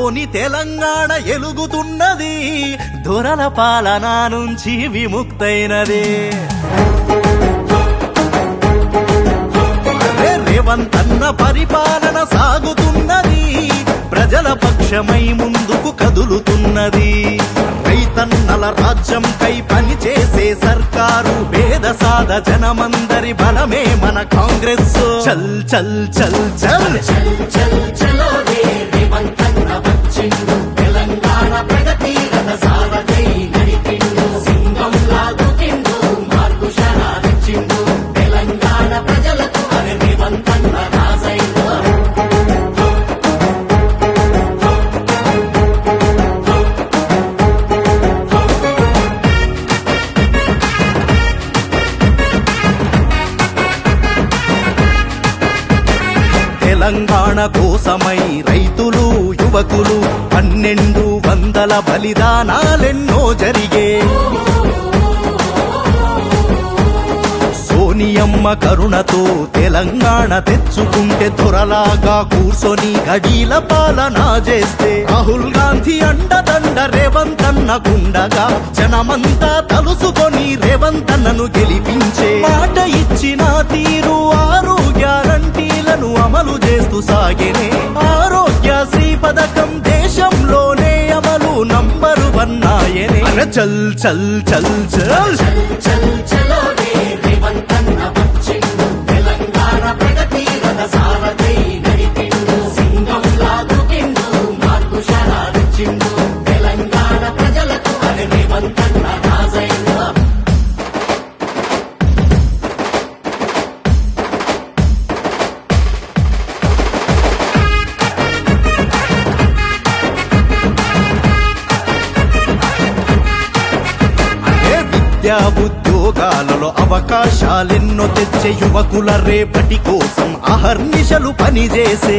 తోని తెలంగాణ ఎలుగుతున్నది, దొరల పాలన నుంచి విముక్తైనది. రేవంత్ అన్న పరిపాలన సాగుతున్నది, ప్రజల పక్షమై ముందుకు కదులుతున్నది. రైతన్నల రాజ్యం కై పనిచేసే సర్కారు, పేద సాద జనమందరి బలమే మన కాంగ్రెస్. చల్ చల్ చల్ చల్ చల్ చలో రే రేవంత్ అన్న వచ్చిండు, తెలంగాణ ప్రగతి రథ సారథై నడిపిండు. సింగం లాగుతిండు, మార్పు శరాదిచ్చిండు, తెలంగాణ ప్రజలకు అరే రేవంత్ అన్న రాజైండు. తెలంగాణ కోసమై రైతులు యువకులు 1200 బలిదానాలెన్నో జరిగే. సోనియమ్మ కరుణతో తెలంగాణ తెచ్చుకుంటే, దొరలాగా కూర్చొని గడీల పాలన చేస్తే, రాహుల్ గాంధీ అండదండ రేవంత్ అన్న గుండగా, జనమంతా తలుసుకొని రేవంత్ అన్నను గెలిపించే. మాట ఇచ్చిన తీరు 6 గ్యారంటీలను అమలు చేస్తూ సాగేనే. ఆరోగ్యశ్రీ పథకం దేశంలోనే అమలు నంబర్ 1 ఆయనే. చల్ చల్ చల్ చల్ చల్ చలో రే రేవంత్ అన్న వచ్చిండు, తెలంగాణ ప్రగతి రథ సారథై నడిపిండు. సింగం లాగుతిండు, మార్పు శరాదిచ్చిండు, తెలంగాణ ప్రజలకు అరే రేవంత్ అన్న రాజైండు. విద్యా ఉద్యోగాలలో అవకాశాలెన్నో తెచ్చే, యువకుల రేపటి కోసం అహర్నిశలు పనిచేసే.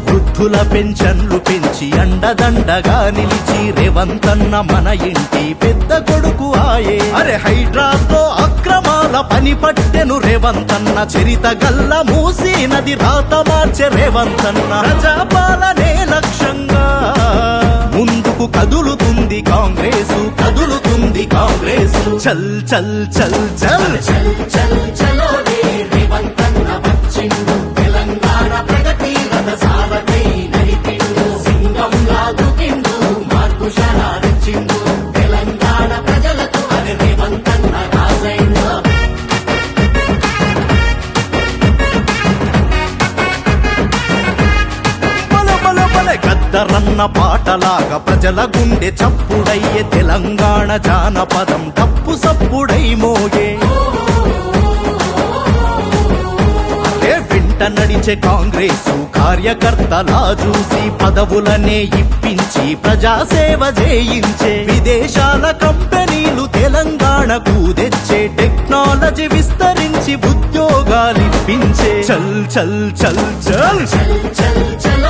వృద్ధుల పెన్షన్లు పెంచి అండదండగా నిలిచి, రేవంత్ అన్న మన ఇంటి పెద్ద కొడుకు ఆయే. అరే హైడ్రాతో అక్రమాల పని పట్టెను రేవంత్ అన్న, చరిత గల్ల మూసీ నది రాత మార్చే రేవంత్ అన్న. ప్రజాపాలనే లక్ష్యంగా ముందుకు కదులుతుంది కాంగ్రెసు, కదులుతుంది కాంగ్రెసు. చల్ చల్ చల్ చల్ చల్ చల్ చలో రే రేవంత్ అన్న వచ్చిండు, తెలంగాణ ప్రగతి రథ సారథై నడిపిండు. సింగం లాగుతిండు, మార్పు శరాదిచ్చిండు, తెలంగాణ ప్రజలకు అరే రేవంత్ అన్న రాజైండు. గద్దరన్న పాటలాగా ప్రజల గుండె చప్పుడయ్యే, తెలంగాణ జానపదం తప్పు సప్పుడై మోగే. అదే వెంట నడిచే కాంగ్రెసు కార్యకర్తలా చూసి, పదవులనే ఇప్పించి ప్రజాసేవ చేయించే. విదేశాల కంపెనీలు తెలంగాణకు తెచ్చే, టెక్నాలజీ విస్తరించి ఉద్యోగాలిప్పించే. చల్ చల్ చల్ చల్ చల్ చల్